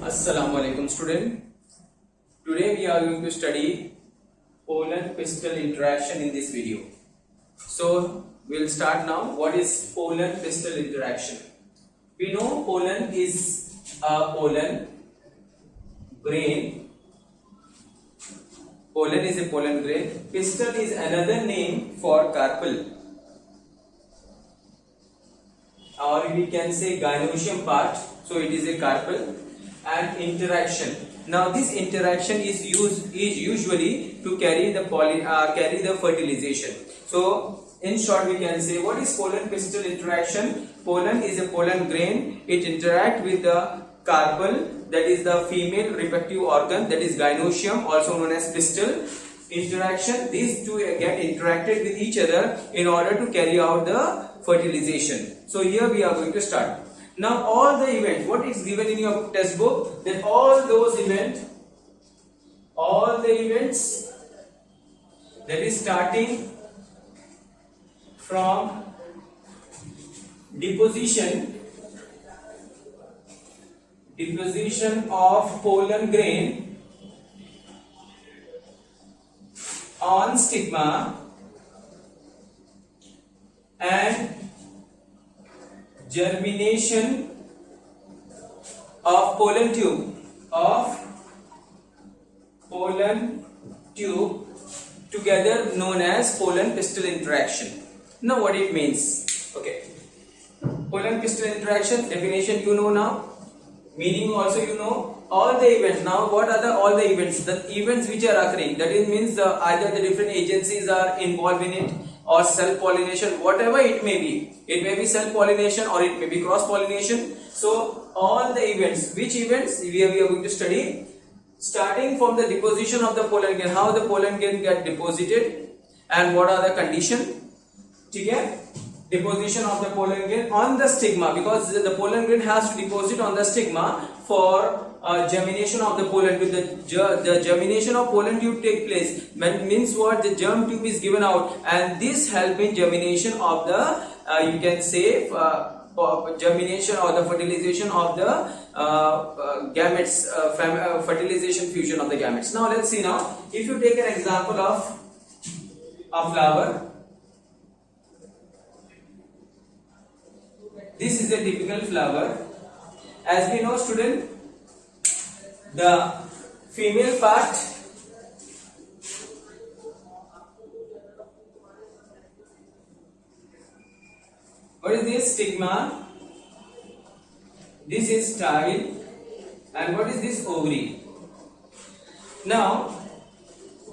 Assalamu alaikum student. Today we are going to study pollen pistil interaction in this video. So we'll start now. What is pollen pistil interaction? We know pollen is a pollen grain. Pollen is a pollen grain. Pistil is another name for carpel, or we can say gynoecium part. So it is a carpel. And interaction. Now this interaction is usually to carry the fertilization. So in short we can say, what is pollen pistil interaction? Pollen is a pollen grain. It interacts with the carpel, that is the female reproductive organ, that is gynoecium, also known as pistil. Interaction, these two get interacted with each other in order to carry out the fertilization. So here we are going to start. Now all the events, what is given in your textbook, that all the events that is starting from deposition of pollen grain on stigma and germination of pollen tube together known as pollen pistil interaction. Now what it means? Okay, pollen pistil interaction definition you know now, meaning also you know. All the events, now what are all the events? The events which are occurring, that is means either the different agencies are involved in it, or self-pollination, whatever it may be. It may be self-pollination or it may be cross-pollination. So all the events, which events we are going to study, starting from the deposition of the pollen grain, how the pollen grain get deposited and what are the conditions. Okay? Deposition of the pollen grain on the stigma, because the pollen grain has to deposit on the stigma for germination of the pollen. With the germination of pollen tube take place, means what, the germ tube is given out, and this help in germination of the you can say germination or the fertilization of the gametes, fertilization fusion of the gametes. Now let's see. Now if you take an example of a flower, this is a typical flower. As we know student, the female part what is this? Stigma. This is style. And what is this? Ovary. Now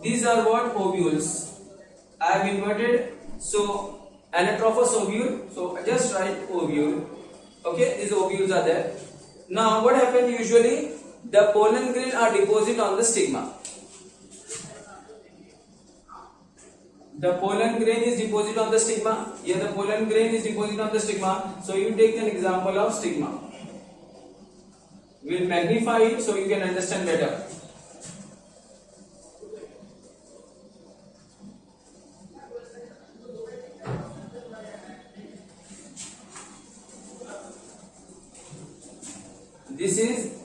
these are what? Ovules. I have inverted. So anatrophous ovule. So just write ovule. Okay, these ovules are there. Now what happens usually? The pollen grain are deposited on the stigma. The pollen grain is deposited on the stigma. Here the pollen grain is deposited on the stigma. So you take an example of stigma. We'll magnify it so you can understand better. This is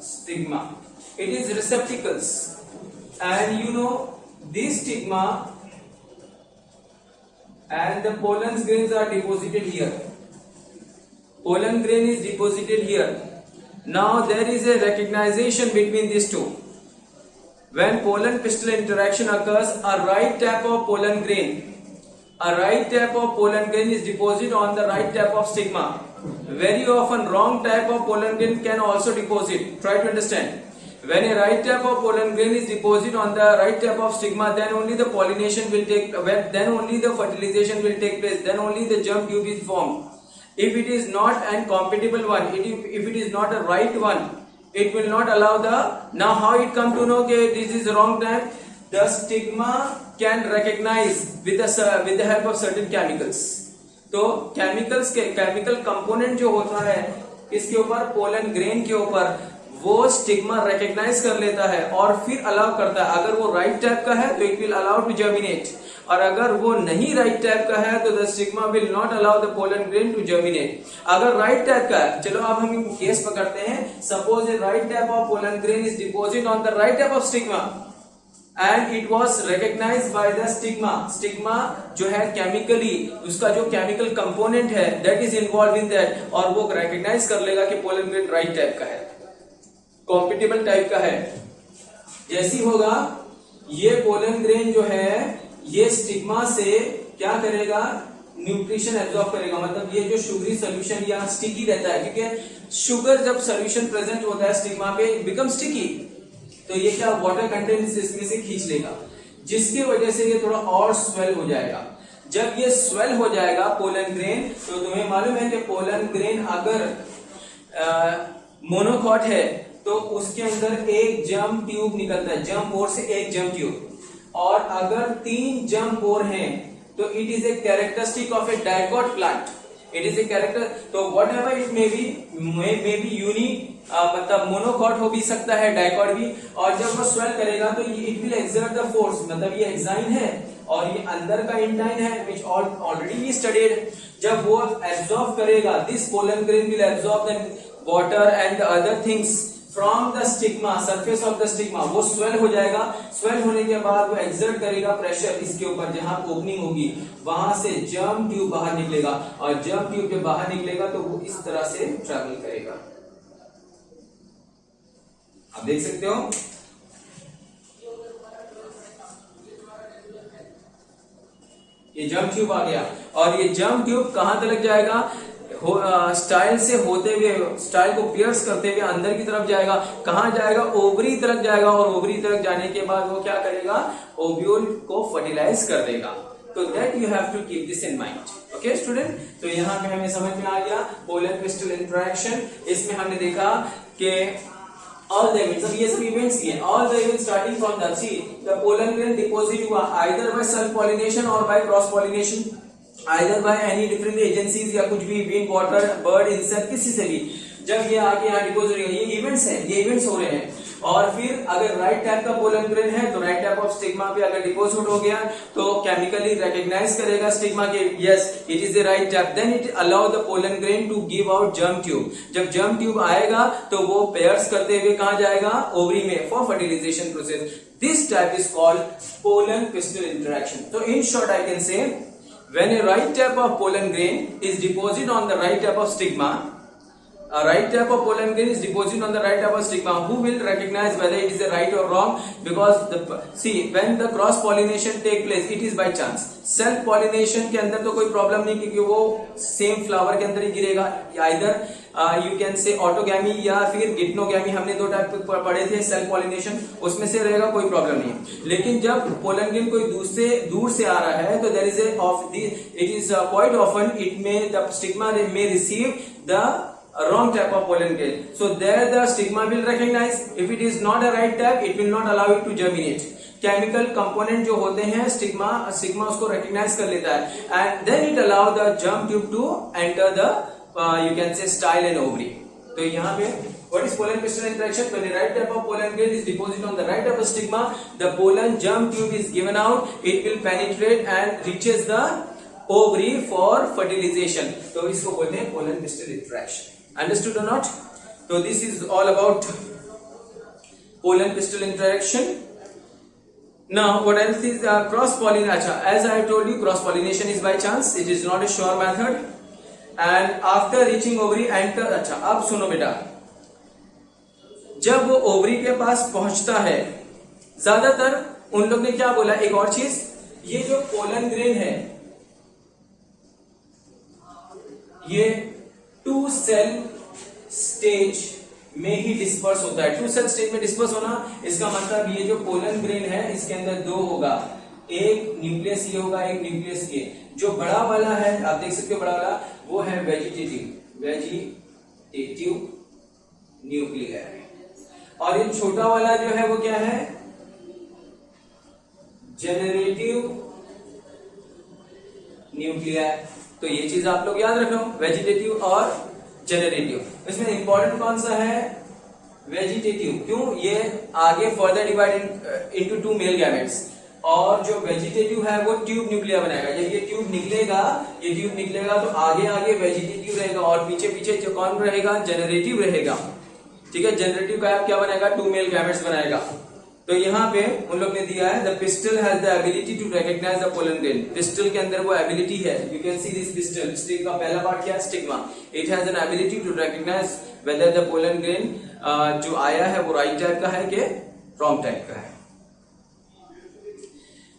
stigma. It is receptacles, and you know this stigma and the pollen grains are deposited here. Pollen grain is deposited here. Now there is a recognition between these two. When pollen pistil interaction occurs, a right tap of pollen grain is deposited on the right tap of stigma. Very often wrong type of pollen grain can also deposit. Try to understand. When a right type of pollen grain is deposited on the right type of stigma, then only the pollination will take, then only the fertilization will take place, then only the germ tube is formed. If it is not an compatible one, if it is not a right one, it will not allow the. Now how it come to know that this is the wrong type? The stigma can recognize with the help of certain chemicals. तो chemical component जो होता है इसके ऊपर, pollen grain के ऊपर, वो stigma recognise कर लेता है और फिर अलाउ करता है. अगर वो राइट टाइप का है तो it will allow to germinate. और अगर वो नहीं राइट टाइप का है तो the stigma will not allow the pollen grain to germinate. अगर राइट टाइप का है, चलो अब हम केस पकड़ते हैं, suppose a right type of pollen grain is deposit on the right type of stigma and it was recognized by the stigma। Stigma जो है केमिकली, उसका जो केमिकल कंपोनेंट है that is involved in that, और वो recognize कर लेगा कि पोलन ग्रेन राइट टाइप का है, कॉम्पिटिबल टाइप का है। जैसी होगा ये पोलन ग्रेन जो है ये स्टिग्मा से क्या करेगा, न्यूट्रिशन एब्जॉर्ब करेगा, मतलब ये जो शुगरी सोल्यूशन या स्टिकी रहता है, क्योंकि शुगर जब सोल्यूशन प्रेजेंट होता है स्टिग्मा पे बिकम स्टिकी, तो ये क्या वाटर कंटेंट इसमें से खींच लेगा, जिसकी वजह से ये थोड़ा और स्वेल हो जाएगा। जब ये स्वेल हो जाएगा पोलन ग्रेन, तो तुम्हें मालूम है कि पोलन ग्रेन अगर मोनोकॉट है तो उसके अंदर एक जर्म ट्यूब निकलता है, जर्म पोर से एक जर्म ट्यूब, और अगर 3 जर्म पोर हैं तो it is a characteristic of a dicot plant, it is a character. तो whatever it may be unique, मतलब मोनोकॉट हो भी सकता है, डाइकॉट भी, और जब वो स्वेल करेगा तो it will exert the force, मतलब ये एक्साइन है और ये अंदर का इंडाइन है विच ऑलरेडी वी स्टडीड। जब वो एब्जॉर्ब करेगा, this pollen grain will absorb the water and other things from the stigma, surface of the stigma, वो स्वेल हो जाएगा। स्वेल होने के बाद वो एक्सर्ट करेगा प्रेशर इसके ऊपर, जहां ओपनिंग होगी वहां से जर्म ट्यूब बाहर निकलेगा, और जर्म ट्यूब जब बाहर निकलेगा तो वो इस तरह से ट्रेवल करेगा। आप देख सकते हो ये जर्म ट्यूब आ गया, और ये जर्म ट्यूब कहां तक जाएगा, स्टाइल से होते हुए, स्टाइल को पियर्स करते हुए अंदर की तरफ जाएगा। कहां जाएगा, ओवरी तरफ जाएगा, और ओवरी तरफ जाने के बाद वो क्या करेगा, ओव्यूल को फर्टिलाइज कर देगा। तो that you have to keep this in mind. Okay student, तो यहाँ पे हमें समझ में आ गया पोलन पिस्टल इंटरेक्शन। इसमें हमने देखा कि all the events, अब ये सब events ही हैं, all the events starting from the seed, the pollen grain deposit हुआ either by self pollination or by cross pollination, either by any different agencies, या कुछ भी wind, water, bird, insect, किसी से भी जब ये आके यहाँ डिपोज हो रही है, ये इवेंट्स हैं, ये इवेंट्स हो रहे हैं। और फिर अगर राइट टाइप का पोलन ग्रेन है तो राइट टाइप ऑफ स्टिग्मा पे अगर डिपोजिट हो गया तो केमिकली रिकॉग्नाइज करेगा स्टिग्मा के yes it is the right type, then it allow the pollen grain to give out germ tube. जब जर्म ट्यूब आएगा तो वो पेयर्स करते हुए कहां जाएगा, ओवरी में, for fertilization process. This type is called pollen pistil interaction. तो in short I can say when a right type of pollen grain is deposited on the right type of stigma, a right type of pollen grain is deposited on the right type of stigma, who will recognize whether it is a right or wrong, because see when the cross pollination take place it is by chance, self pollination के अंदर तो कोई problem नहीं क्योंकि वो same flower के अंदर ही गिरेगा, आइदर यू कैन से ऑटोगैमी या फिर गिटनोगैमी, हमने 2 टाइप पढ़े थे सेल्फ पॉलिनेशन, उसमें से रहेगा, कोई प्रॉब्लम नहीं। लेकिन जब पोलन ग्रेन कोई दूर से आ रहा है तो there is a off it is quite often it may the stigma may receive the wrong type of pollen grain, so there the stigma will recognize, if it is not a right type it will not allow it to germinate। Chemical component जो होते हैं stigma उसको recognize कर लेता है and then it allow the germ tube to enter the you can say style and ovary। तो यहाँ पे what is pollen pistil interaction, when the right type of pollen grain is deposited on the right type of stigma, the pollen germ tube is given out, it will penetrate and reaches the ovary for fertilization। तो इसको बोलते हैं pollen pistil interaction। Understood or not? So this is all about pollen pistil interaction। Now what else is cross pollination? As I have told you, cross pollination is by chance, it is not a sure method, and after reaching ovary enter। अच्छा अब सुनो बेटा, जब वो ovary के पास पहुंचता है, ज्यादातर उन लोग ने क्या बोला, एक और चीज, ये जो पोलन ग्रेन है ये 2 सेल स्टेज में ही डिस्पर्स होता है। 2 सेल स्टेज में डिस्पर्स होना इसका मतलब ये जो पोलन ग्रेन है इसके अंदर 2 होगा, एक न्यूक्लियस ये होगा, एक न्यूक्लियस ये। जो बड़ा वाला है आप देख सकते हो, बड़ा वाला वो है वेजिटेटिव न्यूक्लियर, और ये छोटा वाला जो है वो क्या है, जेनरेटिव न्यूक्लियर। तो ये चीज आप लोग याद रखो, वेजिटेटिव और जेनरेटिव। इसमें इंपॉर्टेंट कौन सा है, वेजिटेटिव। क्यों, ये आगे further divided into 2 male gametes, और जो वेजिटेटिव है वो ट्यूब न्यूक्लिया बनाएगा। जब ये ट्यूब निकलेगा तो आगे आगे वेजिटेटिव रहेगा और पीछे पीछे जो कौन रहेगा, जेनरेटिव रहेगा। ठीक है, जेनरेटिव का क्या बनाएगा, 2 मेल गैमेट्स बनाएगा। तो यहाँ पे उन लोग ने दिया है the pistil has the ability to recognize the pollen grain. Pistil के अंदर वो एबिलिटी है, you can see this pistil. Stick का पहला पार्ट क्या है, stigma. It has an ability to recognize whether the pollen grain जो आया है वो राइट टाइप का है कि रॉन्ग टाइप का है।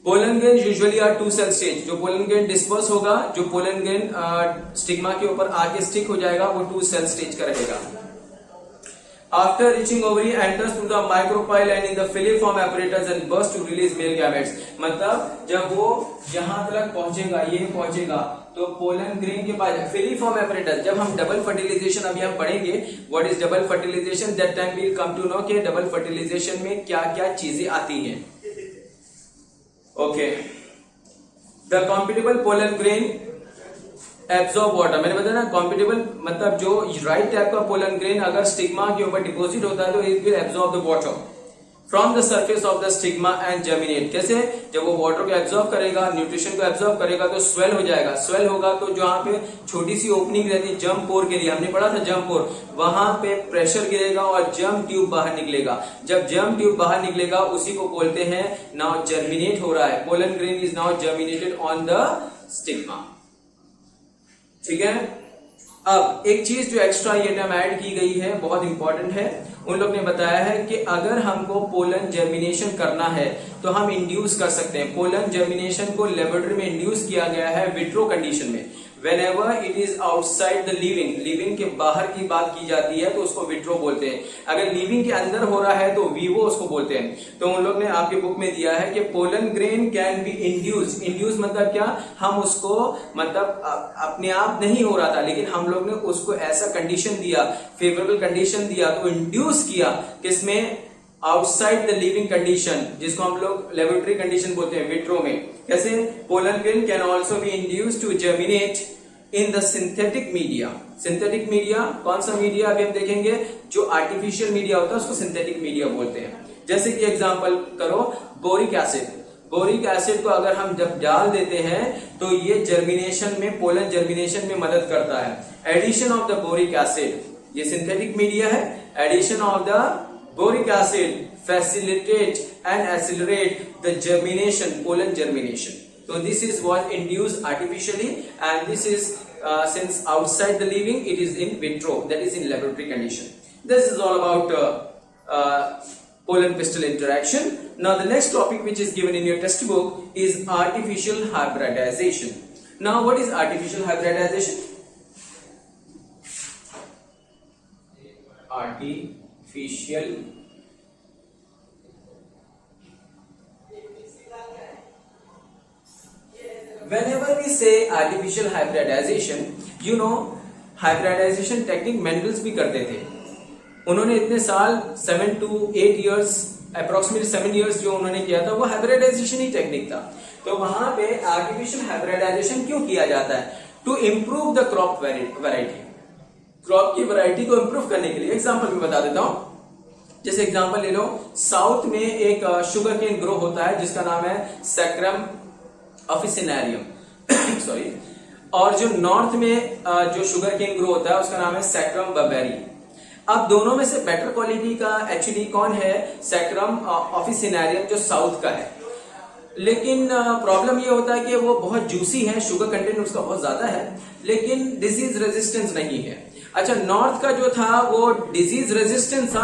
Pollen grain usually are 2 cell stage. जो पोलन ग्रेन डिस्पर्स होगा, जो पोलन ग्रेन स्टिग्मा के ऊपर आके स्टिक हो जाएगा, वो 2 सेल स्टेज का रहेगा। After reaching ovary, enters through the micropyle and in the filiform apparatus and bursts to release male gametes। मतलब जब वो यहाँ तक पहुंचेगा, ये पहुंचेगा, तो पोलन ग्रेन के पास फिलीफॉर्म एपरेटस। जब हम डबल फर्टिलाइजेशन अभी हम पढ़ेंगे, what is double fertilization, that time we will come to know कि डबल फर्टिलाइजेशन में क्या क्या चीजें आती हैं। Okay, the compatible pollen grain absorb water. मैंने बताया ना, कॉम्पिटेबल मतलब जो राइट टाइप का पोलन ग्रेन अगर स्टिग्मा के ऊपर डिपोजिट होता है तो it will absorb the water from the surface of the stigma and germinate. कैसे, जब वो वाटर को एब्जॉर्ब करेगा, न्यूट्रिशन को एब्जॉर्ब करेगा तो स्वेल हो जाएगा। स्वेल होगा तो जहां पे छोटी सी ओपनिंग रहती है जर्म पोर के लिए, हमने पढ़ा था जर्म पोर, वहां पे प्रेशर गिरेगा और जर्म ट्यूब बाहर निकलेगा। जब जर्म ट्यूब बाहर निकलेगा उसी को बोलते हैं नाउ जर्मिनेट हो रहा है। Pollen grain is now germinated on the stigma. ठीक है, अब एक चीज जो एक्स्ट्रा ये टर्म ऐड की गई है, बहुत इंपॉर्टेंट है। उन लोग ने बताया है कि अगर हमको पोलन जर्मिनेशन करना है तो हम इंड्यूस कर सकते हैं। पोलन जर्मिनेशन को लेबोरेटरी में इंड्यूस किया गया है विट्रो कंडीशन में। Whenever it is outside the living के बाहर की बात की जाती है तो उसको विट्रो बोलते हैं। अगर लिविंग के अंदर हो रहा है तो वीवो उसको बोलते हैं। तो उन लोग ने आपके बुक में दिया है कि pollen grain can be induce मतलब क्या, हम उसको मतलब अपने आप नहीं हो रहा था, लेकिन हम लोग ने उसको ऐसा कंडीशन दिया, फेवरेबल कंडीशन दिया, तो इंड्यूस किया किसमें, आउटसाइड द लिविंग कंडीशन, जिसको हम लोग लेबोरेटरी कंडीशन बोलते हैं विट्रो में। कैसे, pollen grain can also be induce to germinate in the synthetic media. Synthetic media कौन सा मीडिया अभी हम देखेंगे, जो आर्टिफिशियल मीडिया होता है उसको सिंथेटिक मीडिया बोलते हैं। जैसे कि एग्जांपल करो, बोरिक एसिड। बोरिक एसिड को अगर हम जब डाल देते हैं तो ये जर्मिनेशन में, पोलन जर्मिनेशन में मदद करता है। Addition of the boric acid, ये सिंथेटिक मीडिया है। Addition of the boric acid facilitate and accelerate the germination, pollen germination. So this is what induced artificially, and this is since outside the living, it is in vitro, that is in laboratory condition. This is all about pollen pistil interaction. Now the next topic which is given in your textbook is artificial hybridization. Now what is artificial hybridization? Artificial whenever we say artificial hybridization, you know hybridization technique Mendel's भी करते थे। उन्होंने इतने साल 7 to 8 years approximately 7 years जो उन्होंने किया था वो हाइब्रिडाइजेशन ही टेक्निक था। तो वहां पे आर्टिफिशियल हाइब्रिडाइजेशन क्यों किया जाता है, to improve the crop variety. Crop की वैरायटी को इंप्रूव करने के लिए एग्जांपल में बता देता हूं। जैसे एग्जांपल ले लो, साउथ में एक शुगर केन ग्रो होता है जिसका नाम है सैक्रम ऑफिसिनेरियम सॉरी, और जो नॉर्थ में जो शुगर केन ग्रो होता है उसका नाम है सैक्रम बर्बेरी। अब दोनों में से बेटर क्वालिटी का एक्चुअली कौन है, सैक्रम ऑफिसिनेरियम जो साउथ का है। लेकिन प्रॉब्लम ये होता है कि वो बहुत जूसी है, शुगर कंटेंट उसका बहुत ज्यादा है, लेकिन डिजीज रेजिस्टेंस नहीं है। अच्छा, नॉर्थ का जो था वो डिजीज रेजिस्टेंस था,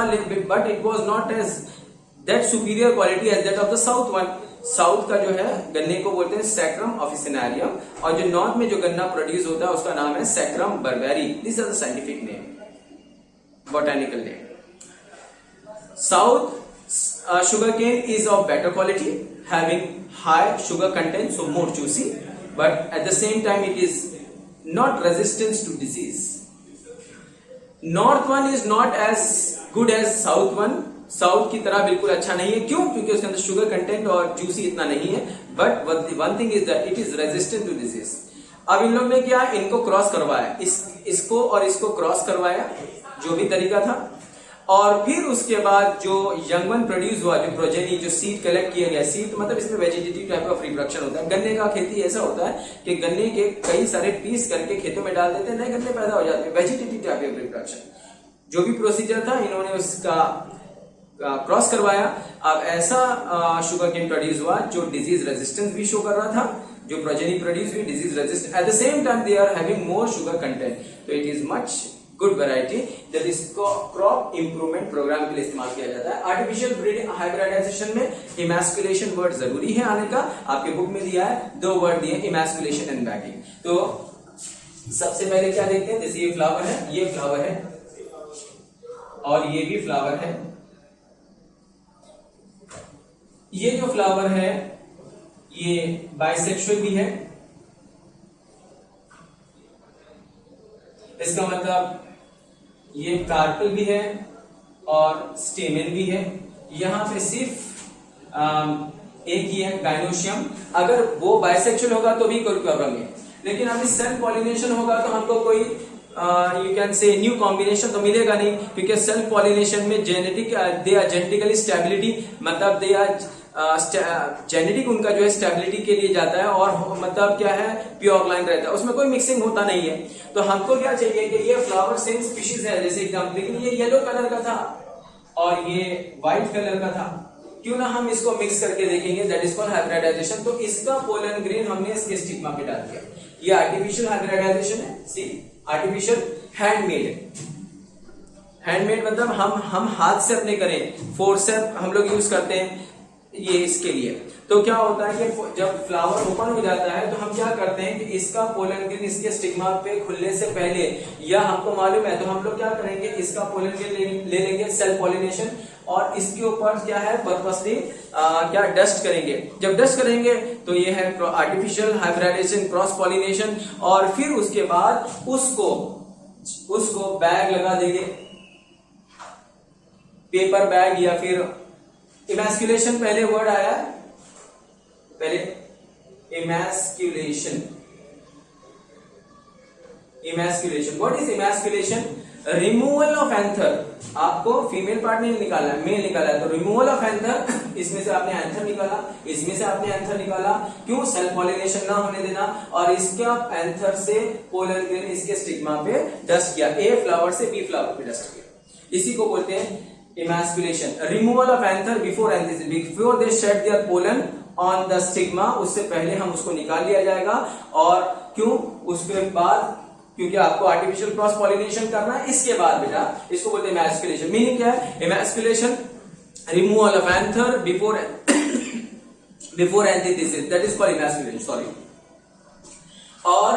but it was not as that superior quality as that of the south one. South का जो है गन्ने को बोलते हैं सैक्रम ऑफिसिनेरियम, और जो नॉर्थ में जो गन्ना प्रोड्यूस होता है उसका नाम है sacrum barberi. This is the scientific name, botanical name. South sugarcane is of better quality, having high sugar content, so more juicy, but at the same time it is not resistant to disease. North one is not as good as South one. South की तरह बिल्कुल अच्छा नहीं है, क्यों? क्योंकि उसके अंदर शुगर कंटेंट और जूसी इतना नहीं है, but one thing is that it is resistant to disease. अब इन लोग ने क्या, इनको क्रॉस करवाया, इसको और इसको क्रॉस करवाया, जो भी तरीका था, और फिर उसके बाद जो यंग वन प्रोड्यूस हुआ, जो प्रोजेनी, जो सीड कलेक्ट किया गया, सीड मतलब इसमें वेजिटेटिव टाइप ऑफ रिप्रोडक्शन होता है। गन्ने का खेती ऐसा होता है कि गन्ने के कई सारे पीस करके खेतों में डाल देते हैं, नए गन्ने पैदा हो जाते हैं, वेजिटेटिव टाइप ऑफ रिप्रोडक्शन। जो भी प्रोसीजर था इन्होंने उसका क्रॉस करवाया। अब ऐसा शुगर केन प्रोड्यूस हुआ जो डिजीज रेजिस्टेंस भी शो कर रहा था, जो प्रोजेनी प्रोड्यूस हुई disease resistant, at the same time they are having more sugar content, तो it is much good variety that is crop improvement programme के लिए इस्तेमाल किया जाता है। आर्टिफिशियल ब्रीडिंग हाइब्रिडाइजेशन में इमैस्कुलेशन वर्ड जरूरी है आने का, आपके बुक में दिया है, दो वर्ड दिए, इमैस्कुलेशन एंड बैगिंग। तो सबसे पहले क्या देखते हैं, जैसे ये फ्लावर है, ये फ्लावर है और ये भी फ्लावर है। ये जो फ्लावर है ये बाइसेक्सुअल भी है, इसका मतलब ये कार्पल भी है और स्टेमेन भी है। यहां पे सिर्फ एक ही है, गाइनोशियम। अगर वो बाइसेक्सुअल होगा तो भी कोई प्रॉब्लम नहीं, लेकिन अभी सेल्फ पॉलिनेशन होगा तो हमको कोई you can say new combination तो मिलेगा नहीं, क्योंकि सेल्फ पॉलिनेशन में genetic they are genetically stability, मतलब दे आर जेनेटिक उनका जो है स्टेबिलिटी के लिए जाता है, और मतलब क्या है प्योर लाइन रहता है, उसमें कोई मिक्सिंग होता नहीं है। तो हमको क्या चाहिए कि ये फ्लावर सेम स्पीशीज है, जैसे एग्जाम्पल, लेकिन ये येलो कलर का था और ये व्हाइट कलर का था, क्यों ना हम इसको मिक्स करके देखेंगे, दैट इज कॉल्ड हाइब्रिडाइजेशन। तो इसका पोलन ग्रेन हमने इसके स्टिग्मा पे डाल दिया, ये आर्टिफिशियल हाइब्रिडाइजेशन है। सी आर्टिफिशियल हैंडमेड, हैंडमेड मतलब हम हाथ से अपने करें, फोर्सेप हम लोग यूज करते हैं ये इसके लिए। तो क्या होता है कि जब फ्लावर ओपन हो जाता है तो हम क्या करते हैं कि इसका पोलन ग्रेन इसके स्टिग्मा पे खुलने से पहले, या हमको मालूम है तो हम लोग क्या करेंगे, इसका पोलन ग्रेन ले लेंगे, सेल्फ पॉलिनेशन, और इसके ऊपर क्या है पर्पसली क्या डस्ट करेंगे। जब डस्ट करेंगे तो ये है आर्टिफिशियल हाइब्रिडाइजेशन, क्रॉस पॉलिनेशन, और फिर उसके बाद उसको बैग लगा देंगे, पेपर बैग, या फिर इमैस्कुलेशन पहले वर्ड आया, पहले emasculation. Emasculation, what is emasculation? Removal of anther. आपको फीमेल पार्ट नहीं निकाला है, मेल निकाला है, तो रिमूवल ऑफ एंथर, इसमें से आपने एंथर निकाला, इसमें से आपने एंथर निकाला, क्यों? सेल्फ पॉलिनेशन ना होने देना, और इसका एंथर से पोलन ग्रेन इसके स्टिग्मा पे डस्ट किया, ए फ्लावर से बी फ्लावर पे डस्ट किया, इसी को बोलते हैं emasculation. Removal of anther before anthesis, before they shed their pollen on the stigma, उससे पहले हम उसको निकाल लिया जाएगा। और क्यों? उसके बाद, क्योंकि आपको आर्टिफिशियल क्रॉस पॉलिनेशन करना है, इसके बाद बेटा इसको बोलते हैं इमैस्कुलेशन। मीनिंग क्या है? Emasculation, removal of anther before anthesis, that is called emasculation, sorry. और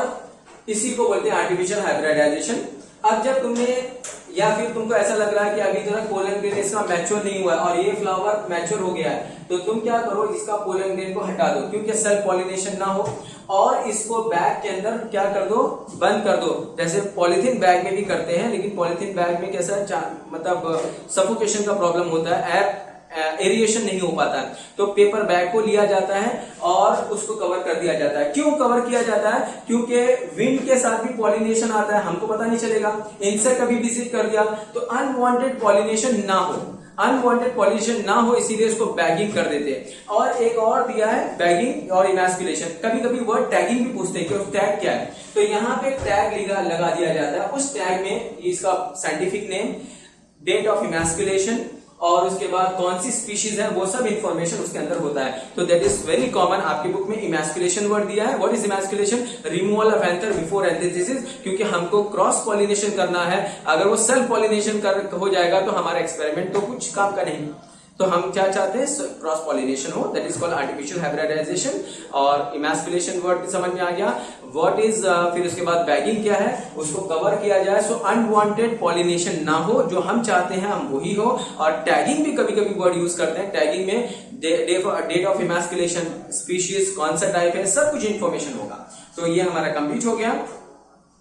इसी को बोलते हैं आर्टिफिशियल हाइब्रिडाइजेशन। अब जब तुमने, या फिर तुमको ऐसा लग रहा है कि अभी तक पोलन ग्रेन इसका मैच्योर नहीं हुआ है और ये फ्लावर मैच्योर हो गया है, तो तुम क्या करो, इसका पोलन ग्रेन को हटा दो, क्योंकि सेल्फ पॉलिनेशन ना हो, और इसको बैग के अंदर क्या कर दो, बंद कर दो। जैसे पॉलिथीन बैग में भी करते हैं, लेकिन पॉलिथीन बैग में कैसा मतलब सफोकेशन का प्रॉब्लम होता है, एरिएशन नहीं हो पाता है, तो पेपर बैग को लिया जाता है और उसको कवर कर दिया जाता है। क्यों कवर किया जाता है? क्योंकि विंड के साथ भी पॉलिनेशन आता है, हमको पता नहीं चलेगा, इंसेक्ट कभी विजिट कर दिया तो अनवांटेड पॉलिनेशन ना हो, अनवांटेड पॉलिनेशन ना हो, इसीलिए इसको बैगिंग कर देते हैं। और एक और दिया है बैगिंग और इमैस्कुलेशन। कभी कभी वर्ड टैगिंग भी पूछते हैं कि टैग क्या है, तो यहाँ पे टैग लगा दिया जाता है। उस टैग में इसका scientific name, date of emasculation, और उसके बाद कौन सी स्पीशीज है, वो सब इंफॉर्मेशन उसके अंदर होता है। तो दैट इज वेरी कॉमन, आपकी बुक में इमैस्कुलेशन वर्ड दिया है। What is emasculation? Removal of anther before anthesis, क्योंकि हमको क्रॉस पॉलिनेशन करना है। अगर वो सेल्फ पॉलिनेशन हो जाएगा तो हमारा एक्सपेरिमेंट तो कुछ काम का नहीं। तो हम क्या चाहते हैं, क्रॉस पॉलिनेशन हो, that is called artificial hybridization. और इमैस्कुलेशन वर्ड भी समझ में आ गया। व्हाट इज फिर उसके बाद बैगिंग क्या है, उसको कवर किया जाए, सो अनवांटेड पॉलिनेशन ना हो, जो हम चाहते हैं हम वही हो। और टैगिंग भी कभी कभी वर्ड यूज करते हैं, टैगिंग में डेट ऑफ इमैस्कुलेशन, स्पीशीज, कौन सा टाइप है, सब कुछ इंफॉर्मेशन होगा। तो ये हमारा कंप्लीट हो गया।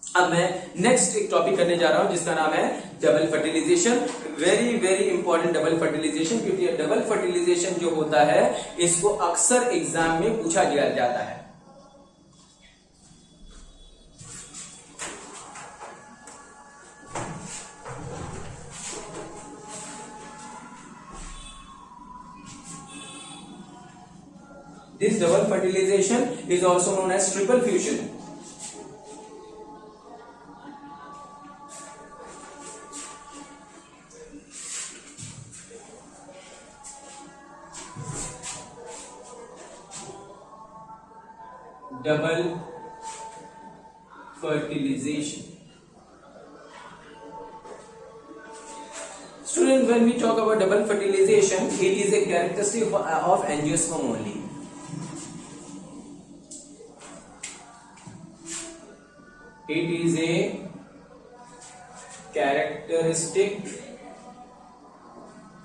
अब मैं नेक्स्ट एक टॉपिक करने जा रहा हूं जिसका नाम है double fertilization. Very very important double fertilization, क्योंकि डबल फर्टिलाइजेशन जो होता है इसको अक्सर एग्जाम में पूछा जाता है। This double fertilization is also known as triple fusion. Double fertilization. Student, when we talk about double fertilization, it is a characteristic of angiosperm only. It is a characteristic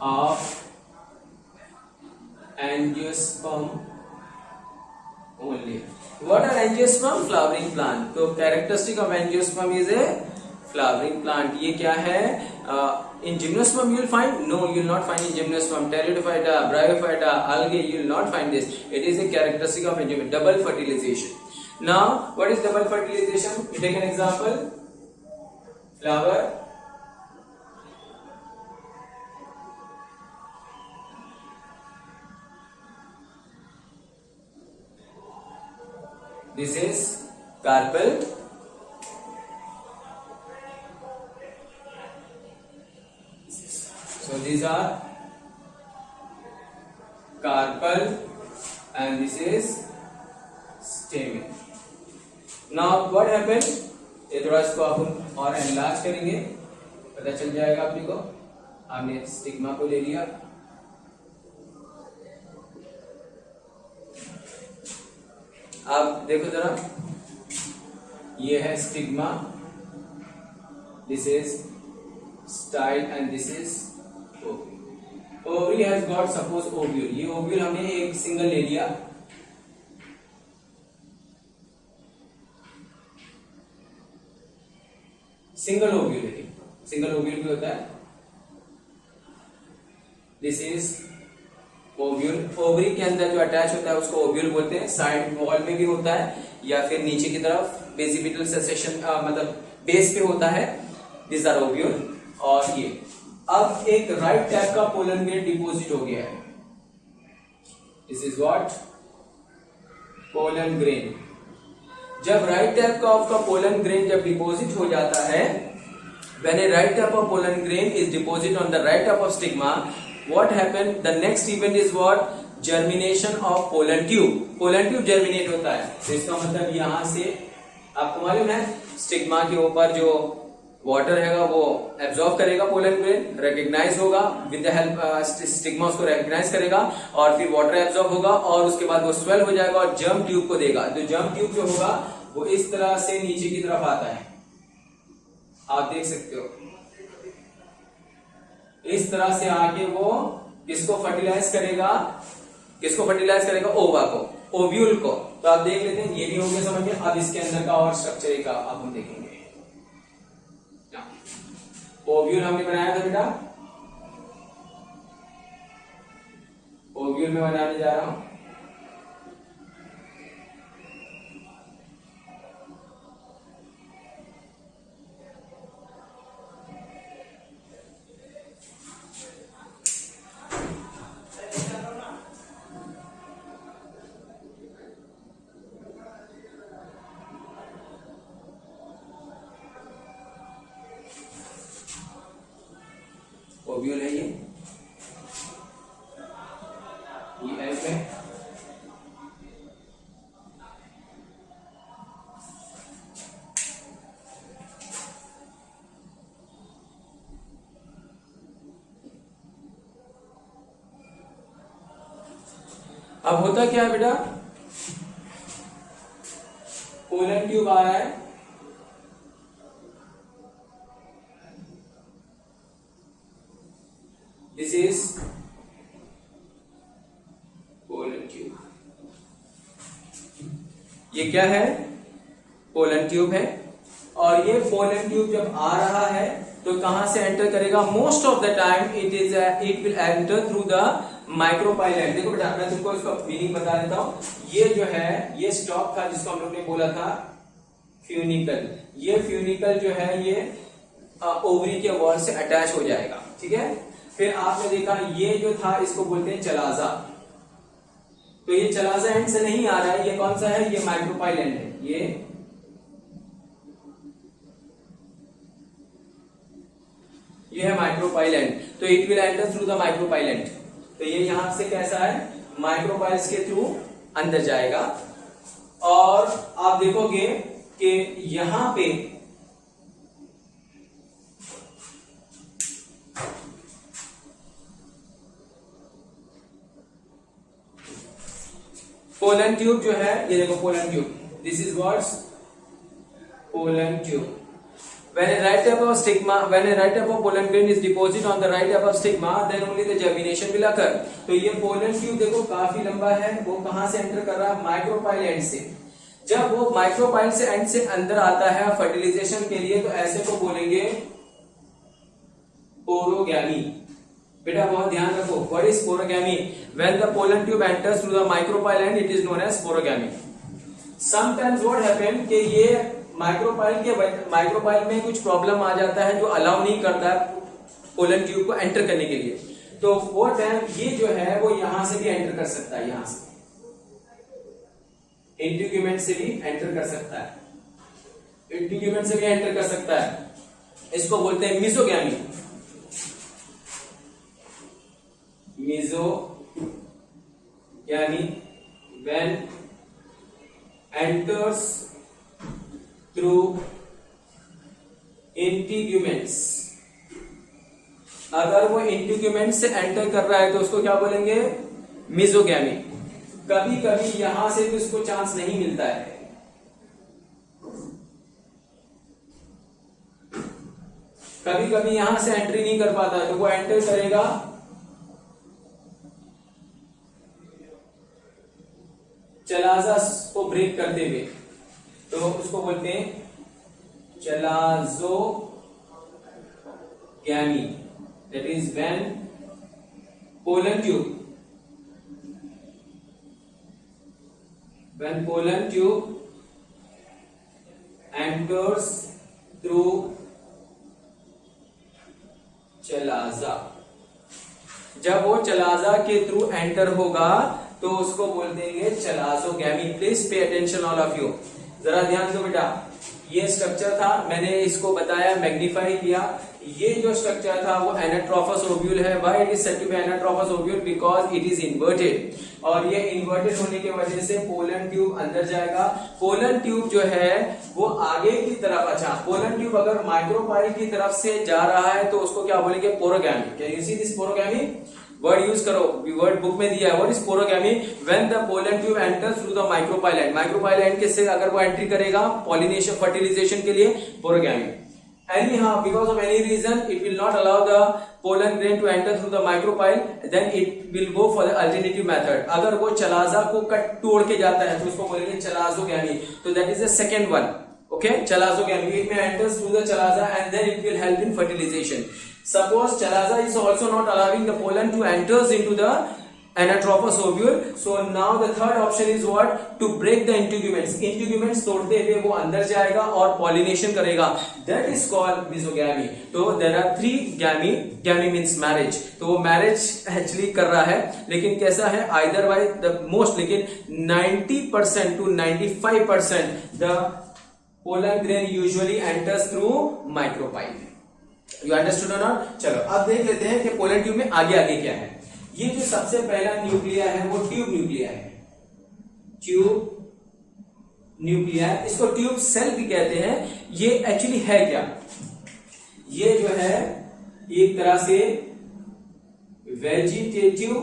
of angiosperm only. What are angiosperm? Flowering plant. तो characteristic of angiosperm is a flowering plant. ये क्या है? In gymnosperm you will find? No, you will not find in gymnosperm. Pteridophyta, Bryophyta, algae, you will not find this. It is a characteristic of angiosperm. Double fertilization. Now, what is double fertilization? You take an example. Flower. This is carpel. So these are carpel and this is stamen. Now what happened? ये थोड़ा इसको आप और enlarge करेंगे, पता चल जाएगा अपने को. आपने स्टिग्मा को ले लिया. आप देखो जरा, ये है stigma, this is style and this is ovary. Ovary has got suppose ovule. ये ओव्यूल हमने एक सिंगल ले लिया. सिंगल ओव्यूल है, सिंगल ओव्यूल भी होता है. This is ovule. ओवरी के अंदर जो अटैच होता है उसको ओव्यूल बोलते हैं. साइड वॉल में भी होता है या फिर नीचे की तरफ बेसिपिटल सेशन मतलब बेस पे होता है. This are ovule. और ये अब एक राइट टाइप का पोलन ग्रेन डिपोजिट हो गया है. This is what? Pollen grain. जब राइट टाइप का आपका पोलन ग्रेन जब डिपोजिट हो जाता है, when a right type of pollen grain is deposited on the right type of stigma, what happen? The next event is what? Germination of pollen tube. Pollen tube germinate होता है. तो इसका मतलब यहां से आपको मालूम है स्टिग्मा के ऊपर जो वाटर हैगा वो एब्जॉर्ब करेगा पोलन ग्रेन, रिकॉग्नाइज होगा विद द हेल्प स्टिग्मा, उसको रिकॉग्नाइज करेगा और फिर वाटर एब्जॉर्ब होगा और उसके बाद वो स्वेल हो जाएगा और जर्म ट्यूब को देगा. तो जर्म ट्यूब जो होगा वो इस तरह से नीचे की तरफ आता है. आप देख सकते हो इस तरह से आके वो किसको फर्टिलाइज करेगा? किसको फर्टिलाइज करेगा? ओवा को, ओव्यूल को. तो आप देख लेते हैं, ये भी हो गया समझ में. अब इसके अंदर का और स्ट्रक्चर का अब हम देखेंगे. ओव्यूल हमने बनाया था बेटा, ओव्यूल में बनाने जा रहा हूं. ओव्यूल है ये एफ है. अब होता क्या है बेटा? पोलन ट्यूब आ रहा है. This is pollen tube. ये क्या है? पोलन ट्यूब है. और ये पोलन ट्यूब जब आ रहा है तो कहां से एंटर करेगा? Most of the time it will enter through the micropyle. देखो बेटा, मैं तुमको इसका मीनिंग बता देता हूं. ये जो है ये स्टॉक था जिसको हम लोग ने बोला था फ्यूनिकल. ये फ्यूनिकल जो है ये ओवरी के वॉल से अटैच हो जाएगा. ठीक है. फिर आपने देखा ये जो था इसको बोलते हैं चलाजा. तो ये चलाजा एंड से नहीं आ रहा है, ये कौन सा है, ये माइक्रोपाइल एंड है, ये है माइक्रोपाइल एंड। तो it will enter through the micropyle and. तो ये यहां से कैसा है, माइक्रोपाइल्स के थ्रू अंदर जाएगा। और आप देखोगे कि यहां पे पोलन ट्यूब जो है, ये देखो pollen tube, this is what's pollen tube. When a right type of stigma, when a right type of pollen grain is deposited on the right type of stigma, then only the germination will occur. तो ये pollen tube देखो काफी लंबा है, वो कहां से enter कर रहा है, माइक्रोपाइल एंड से। जब वो माइक्रोपाइल से एंड से अंदर आता है फर्टिलाइजेशन के लिए, तो ऐसे को बोलेंगे पोरोगैमी। बेटा बहुत ध्यान रखो, what is पोरोगैमी? When the pollen tube enters through the micropyle end, it is known as porogamy. Sometimes what happen कि ये माइक्रोपाइल में कुछ प्रॉब्लम आ जाता है जो अलाउ नहीं करता है पोलन ट्यूब को एंटर करने के लिए। तो वो टाइम ये जो है वो यहां से भी एंटर कर सकता है, यहां से इंट्यूग्यूमेंट से भी एंटर कर सकता है, इंट्यूग्यूमेंट से भी एंटर कर सकता है। इसको बोलते हैं मिजोगैमी। मिजोगैमी व्हेन एंटर्स थ्रू इंटीग्यूमेंट्स। अगर वो इंटीग्यूमेंट से एंटर कर रहा है तो उसको क्या बोलेंगे, मिजोगैमी। कभी कभी यहां से भी उसको चांस नहीं मिलता है, कभी कभी यहां से एंट्री नहीं कर पाता है, तो वो एंटर करेगा चलाजा को ब्रेक करते हुए, तो उसको बोलते हैं chalazogamy. That is when pollen tube enters through chalaza. जब वो चलाजा के थ्रू एंटर होगा तो उसको बोल देंगे chalazogamy. Please pay attention all of you, जरा ध्यान दो बेटा। ये स्ट्रक्चर था, मैंने इसको बताया, मैग्नीफाई किया। ये जो स्ट्रक्चर था वो एनाट्रोफस ओव्यूल है। Why it is said to be anatropous ovule? Because it is inverted, और ये इन्वर्टेड होने की वजह से पोलन ट्यूब अंदर जाएगा। पोलन ट्यूब जो है वो आगे की तरफ, अच्छा पोलन ट्यूब अगर माइक्रोपाइल की तरफ से जा रहा है तो उसको क्या बोलेंगे, पोरोगैमी। Can you see this पोरोगैमी? Word use करो, वर्ड बुक में दिया है। What is पोरोगैमी? When the pollen tube enters through the micropyle and. Micropyle and के से अगर वो एंट्री करेगा पॉलिनेशन फर्टिलाइजेशन के लिए, पोरोगैमी। Anyhow, because of any reason, it will not allow the pollen grain to enter through the micropyle, then it will go for the alternative method. अगर वो chalaza को कट तोड़ के जाता है तो उसको बोलेंगे चलाजोगैमी। तो that is the second one. Okay, चलाजोगैमी। It may enter through the chalaza and then it will help in fertilization. Suppose chalaza is also not allowing the pollen to enters into the anatropous ovule. So now the third option is what? To break the integuments. Integuments तोड़ते हुए वो अंदर जाएगा और pollination करेगा. That is called mesogamy. तो there are three gamy. Gamy means marriage. तो वो marriage actually कर रहा है, लेकिन कैसा है? Either by the most, लेकिन 90% to 95% the pollen grain usually enters through micropyle. You understood or not? चलो अब देख लेते हैं कि पोलन ट्यूब में आगे आगे क्या है। ये जो सबसे पहला न्यूक्लिया है वो ट्यूब न्यूक्लिया है, ट्यूब न्यूक्लिया। इसको ट्यूब सेल भी कहते हैं। ये एक्चुअली है क्या? ये जो है एक तरह से वेजिटेटिव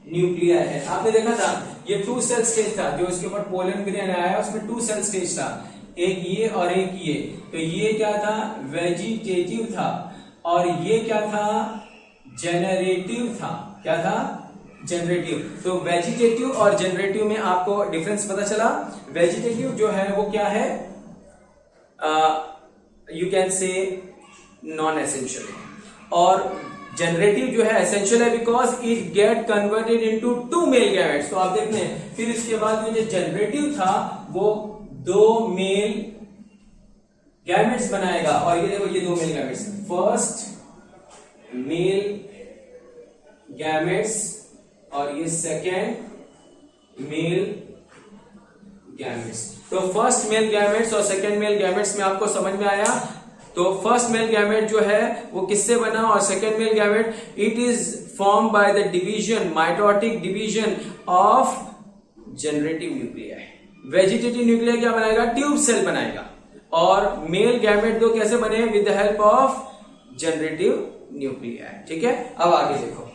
न्यूक्लिया है। आपने देखा था ये 2 सेल स्टेज था, जो इसके ऊपर पोलन ग्रेन आया उसमें 2 सेल स्टेज था, एक ये और एक ये। तो ये क्या था? वेजिटेटिव था, और ये क्या था? जनरेटिव था। क्या था? जनरेटिव। तो वेजिटेटिव और जनरेटिव में आपको डिफरेंस पता चला। वेजिटेटिव जो है वो क्या है? यू कैन से नॉन एसेंशियल, और जनरेटिव जो है एसेंशियल है because it get converted into 2 male gametes. तो आप देखते हैं फिर इसके बाद जो जनरेटिव था वो 2 मेल गैमेट्स बनाएगा, और ये देखो ये 2 male gametes, first male gametes और ये सेकेंड मेल गैमेट्स। तो फर्स्ट मेल गैमेट्स और सेकेंड मेल गैमेट्स में आपको समझ में आया। तो फर्स्ट मेल गैमेट जो है वो किससे बना और second male gamete, it is form by the division, mitotic division of generative nuclei. Vegetative nuclei क्या बनाएगा, ट्यूब सेल बनाएगा। और मेल गैमेट दो कैसे बने, with the help of generative nuclei. ठीक है, अब आगे देखो।